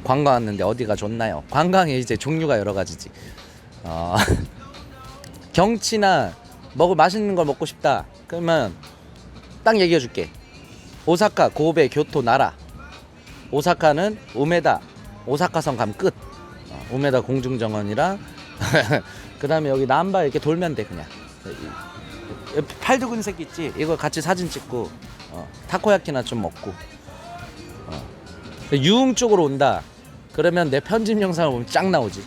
관광 왔는데 어디가 좋나요? 관광에 이제 종류가 여러 가지지. 경치나 맛있는 걸 먹고 싶다. 그러면 딱 얘기해 줄게. 오사카, 고베, 교토, 나라. 오사카는 우메다, 오사카성 가면 끝. 우메다 공중정원이랑 그 다음에 여기 남바 이렇게 돌면 돼. 그냥 팔 두근 새끼 있지? 이거 같이 사진 찍고 타코야키나 좀 먹고. 유흥 쪽으로 온다. 그러면 내 편집 영상을 보면 짱 나오지.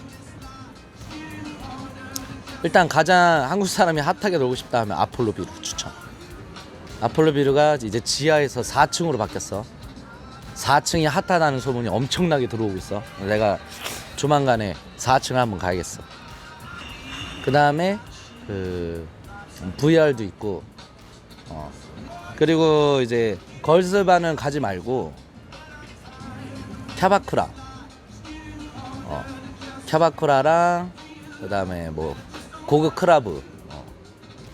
일단 가장 한국 사람이 핫하게 놀고 싶다 하면 아폴로 비루 추천. 아폴로 비루가 이제 지하에서 4층으로 바뀌었어. 4층이 핫하다는 소문이 엄청나게 들어오고 있어. 내가 조만간에 4층을 한번 가야겠어. 그 다음에 VR도 있고, 그리고 이제 걸스바는 가지 말고 캬바쿠라, 캬바쿠라랑 그 다음에 뭐 고급 클럽,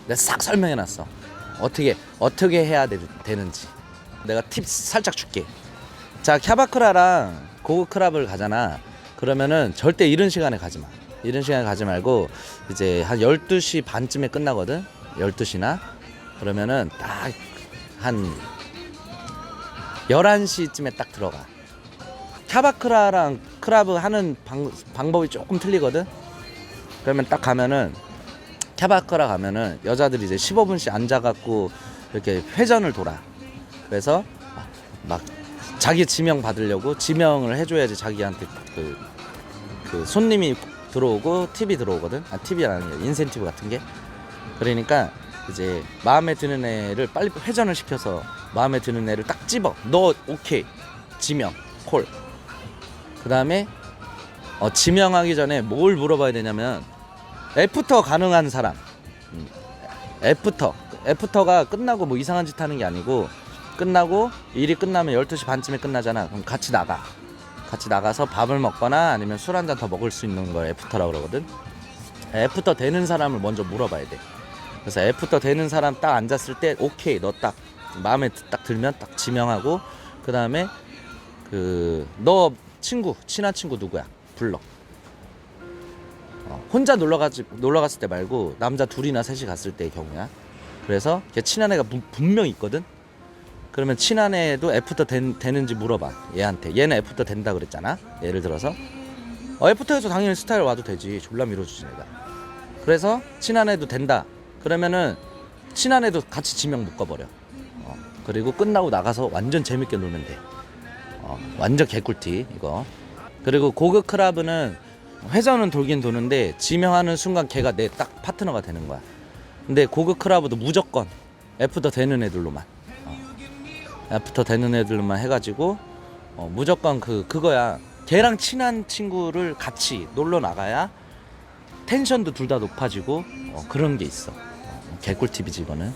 내가 싹 설명해놨어. 어떻게 해야 되는지. 내가 팁 살짝 줄게. 자, 캬바쿠라랑 고급 클럽을 가잖아. 그러면은 절대 이른 시간에 가지 마. 이른 시간에 가지 말고 이제 한 12시 반쯤에 끝나거든. 12시나. 그러면은 딱 한 11시쯤에 딱 들어가. 캬바쿠라랑 클럽 하는 방법이 조금 틀리거든. 그러면 딱 가면은 캬바쿠라 가면은 여자들이 이제 15분씩 앉아갖고 이렇게 회전을 돌아. 그래서 막 자기 지명 받으려고 지명을 해줘야지 자기한테 그 손님이 들어오고 팁이 들어오거든. 팁이라는 게 인센티브 같은 게. 그러니까 이제 마음에 드는 애를 빨리 회전을 시켜서 마음에 드는 애를 딱 집어. 너 오케이. 지명 콜. 그 다음에 지명하기 전에 뭘 물어봐야 되냐면 애프터 가능한 사람. 애프터가 끝나고 뭐 이상한 짓 하는 게 아니고, 끝나고 일이 끝나면 12시 반쯤에 끝나잖아. 그럼 같이 나가서 밥을 먹거나 아니면 술 한잔 더 먹을 수 있는 걸 애프터라고 그러거든. 애프터 되는 사람을 먼저 물어봐야 돼. 그래서 애프터 되는 사람 딱 앉았을 때 오케이, 너 딱 마음에 딱 들면 딱 지명하고, 그 다음에 너 친한 친구 누구야? 불러. 혼자 놀러 갔을 때 말고 남자 둘이나 셋이 갔을 때의 경우야. 그래서 친한 애가 분명히 있거든. 그러면 친한 애도 애프터 되는지 물어봐. 얘한테. 얘는 애프터 된다 그랬잖아. 예를 들어서 애프터에서 당연히 스타일 와도 되지. 졸라 밀어주지 내가. 그래서 친한 애도 된다. 그러면은 친한 애도 같이 지명 묶어버려. 그리고 끝나고 나가서 완전 재밌게 놀면 돼. 완전 개꿀팁 이거. 그리고 고급 클럽은 회전은 돌긴 도는데 지명하는 순간 걔가 내 딱 파트너가 되는 거야. 근데 고급 클럽도 무조건 애프터 되는 애들로만 애프터 되는 애들로만 해가지고 무조건 그거야. 걔랑 친한 친구를 같이 놀러 나가야 텐션도 둘 다 높아지고 그런 게 있어. 개꿀팁이지 이거는.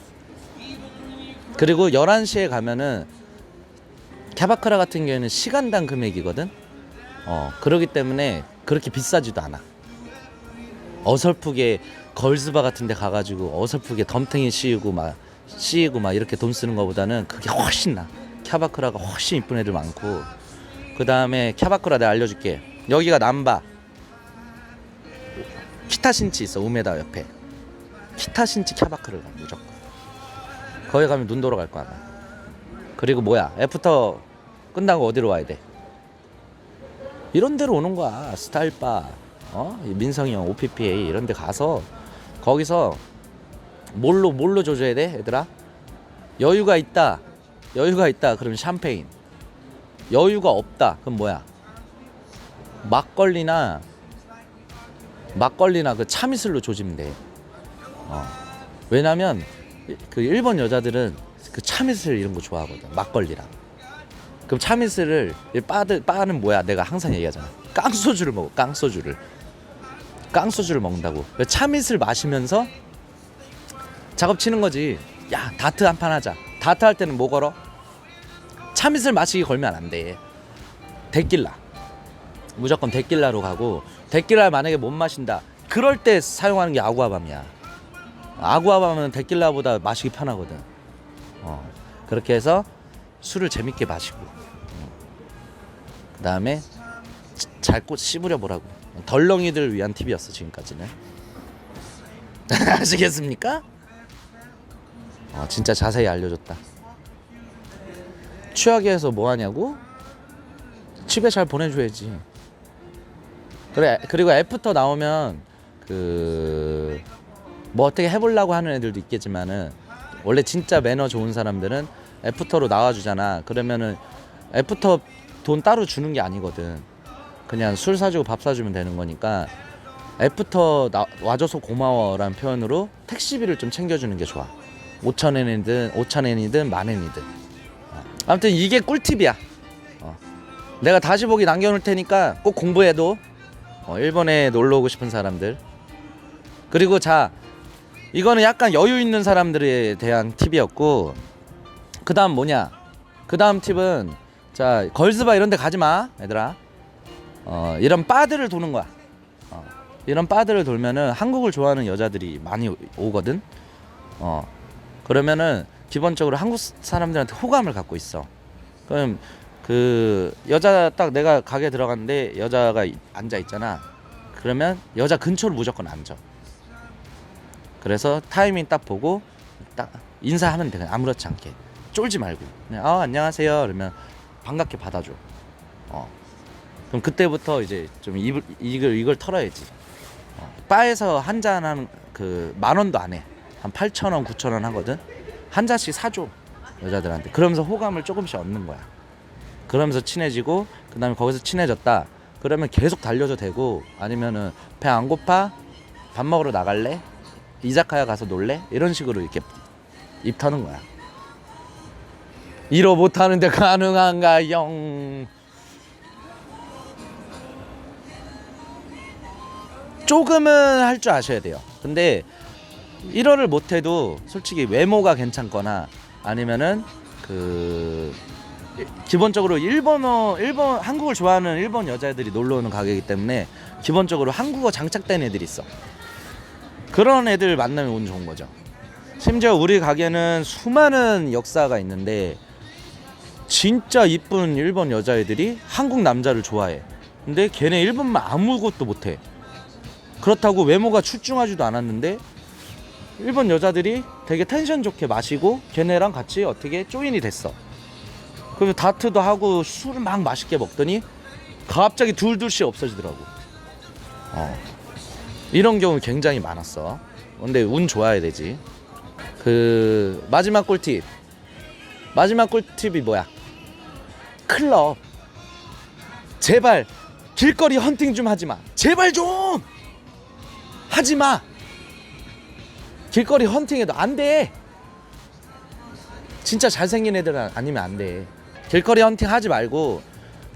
그리고 11시에 가면은 캬바쿠라 같은 경우에는 시간당 금액이거든. 그러기 때문에 그렇게 비싸지도 않아. 어설프게 걸스바 같은 데 가가지고 어설프게 덤탱이 씌우고 막 이렇게 돈 쓰는 것보다는 그게 훨씬 나. 캬바쿠라가 훨씬 이쁜 애들 많고. 그 다음에 캬바쿠라 내가 알려줄게. 여기가 남바 키타신치 있어. 우메다 옆에 키타신치 캬바쿠라를 가 무조건. 거기 가면 눈 돌아갈 거야. 그리고 뭐야, 애프터 끝나고 어디로 와야 돼? 이런 데로 오는 거야. 스타일바, 민성이 형, OPPA 이런 데 가서 거기서 뭘로 조져야 돼, 얘들아? 여유가 있다. 그러면 샴페인. 여유가 없다. 그럼 뭐야? 막걸리나 그 참이슬로 조지면 돼. 왜냐면 그 일본 여자들은 그 참이슬 이런 거 좋아하거든. 막걸리랑. 그럼 참이슬을 바는 뭐야? 내가 항상 얘기하잖아. 깡소주를 먹어. 깡소주를 먹는다고. 참이슬 마시면서 작업 치는 거지. 야, 다트 한 판 하자. 다트 할 때는 뭐 걸어? 참이슬 마시기 걸면 안 돼. 데킬라. 무조건 데킬라로 가고, 데킬라 만약에 못 마신다. 그럴 때 사용하는 게 아구아밤이야. 아구아밤은 데킬라보다 마시기 편하거든. 그렇게 해서 술을 재밌게 마시고, 그 다음에 잘 꽃 씹으려 보라고. 덜렁이들 위한 팁이었어 지금까지는. 아시겠습니까? 진짜 자세히 알려줬다. 취하게 해서 뭐 하냐고? 집에 잘 보내줘야지. 그래. 그리고 애프터 나오면 뭐 어떻게 해보려고 하는 애들도 있겠지만은 원래 진짜 매너 좋은 사람들은 애프터로 나와주잖아. 그러면은 애프터 돈 따로 주는 게 아니거든. 그냥 술 사주고 밥 사주면 되는 거니까 애프터 와줘서 고마워라는 표현으로 택시비를 좀 챙겨주는 게 좋아. 5,000엔이든 만엔이든. 아무튼 이게 꿀팁이야. 내가 다시 보기 남겨놓을 테니까 꼭 공부해도. 일본에 놀러 오고 싶은 사람들. 그리고 자, 이거는 약간 여유 있는 사람들에 대한 팁이었고, 그 다음 뭐냐? 그 다음 팁은, 자, 걸스바 이런 데 가지 마, 얘들아. 이런 바들을 도는 거야. 이런 바들을 돌면은 한국을 좋아하는 여자들이 많이 오거든. 그러면은 기본적으로 한국 사람들한테 호감을 갖고 있어. 그럼 그 여자 딱 내가 가게 들어갔는데 여자가 앉아 있잖아. 그러면 여자 근처로 무조건 앉아. 그래서 타이밍 딱 보고 딱 인사하면 돼. 아무렇지 않게 쫄지 말고 그냥 안녕하세요 그러면 반갑게 받아줘. 그럼 그때부터 이제 좀 이걸 털어야지. 바에서 한 잔 한 그 10,000원도 안 해. 한 8,000원 9,000원 하거든. 한 잔씩 사줘 여자들한테. 그러면서 호감을 조금씩 얻는 거야. 그러면서 친해지고, 그 다음에 거기서 친해졌다 그러면 계속 달려도 되고, 아니면은 배 안 고파? 밥 먹으러 나갈래? 이자카야 가서 놀래? 이런 식으로 이렇게 입 터는 거야. 이러 못하는데 가능한가 영. 조금은 할 줄 아셔야 돼요. 근데 1어를 못해도 솔직히 외모가 괜찮거나 아니면은 기본적으로 한국을 좋아하는 일본 여자애들이 놀러 오는 가게이기 때문에 기본적으로 한국어 장착된 애들이 있어. 그런 애들 만나면 운 좋은 거죠. 심지어 우리 가게는 수많은 역사가 있는데 진짜 이쁜 일본 여자애들이 한국 남자를 좋아해. 근데 걔네 일본말 아무것도 못해. 그렇다고 외모가 출중하지도 않았는데 일본 여자들이 되게 텐션 좋게 마시고 걔네랑 같이 어떻게 조인이 됐어. 그리고 다트도 하고 술을 막 맛있게 먹더니 갑자기 둘둘씩 없어지더라고. 이런 경우 굉장히 많았어. 근데 운 좋아야 되지. 마지막 꿀팁이 뭐야? 클럽. 제발 길거리 헌팅 좀 하지 마. 제발 좀 하지 마. 길거리 헌팅해도 안 돼. 진짜 잘생긴 애들 아니면 안 돼. 길거리 헌팅 하지 말고,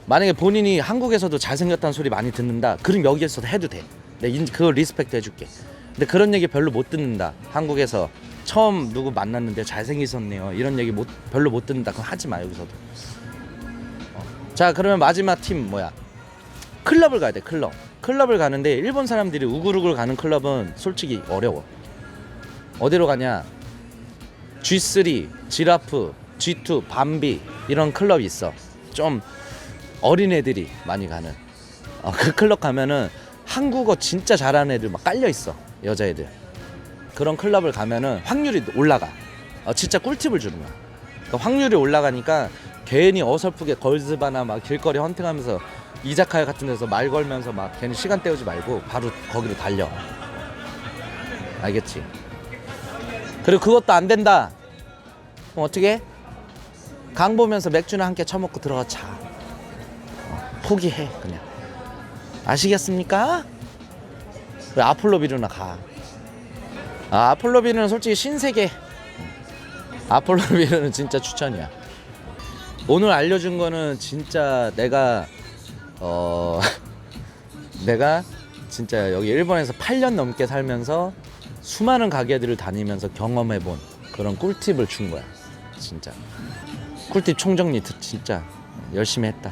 만약에 본인이 한국에서도 잘생겼다는 소리 많이 듣는다, 그럼 여기에서도 해도 돼. 내가 그걸 리스펙트 해줄게. 근데 그런 얘기 별로 못 듣는다. 한국에서 처음 누구 만났는데 잘생기셨네요 이런 얘기 별로 못 듣는다. 그럼 하지 마 여기서도. 자, 그러면 마지막 팀 뭐야? 클럽을 가야 돼. 클럽을 가는데 일본 사람들이 우글우글 가는 클럽은 솔직히 어려워. 어디로 가냐? G3, 지라프, G2, 밤비 이런 클럽이 있어. 좀 어린애들이 많이 가는. 그 클럽 가면은 한국어 진짜 잘하는 애들 막 깔려 있어. 여자애들. 그런 클럽을 가면은 확률이 올라가. 진짜 꿀팁을 주는 거야. 그러니까 확률이 올라가니까 괜히 어설프게 걸스바나 막 길거리 헌팅하면서 이자카야 같은 데서 말 걸면서 막 괜히 시간 때우지 말고 바로 거기로 달려. 알겠지? 그리고 그것도 안 된다. 그럼 어떻게 해? 강 보면서 맥주나 한 개 처먹고 들어가 자. 포기해 그냥. 아시겠습니까? 아폴로비루나 가. 아폴로비루는 솔직히 신세계. 아폴로비루는 진짜 추천이야. 오늘 알려준 거는 진짜 내가 진짜 여기 일본에서 8년 넘게 살면서 수많은 가게들을 다니면서 경험해본 그런 꿀팁을 준 거야. 진짜 꿀팁 총정리 진짜 열심히 했다.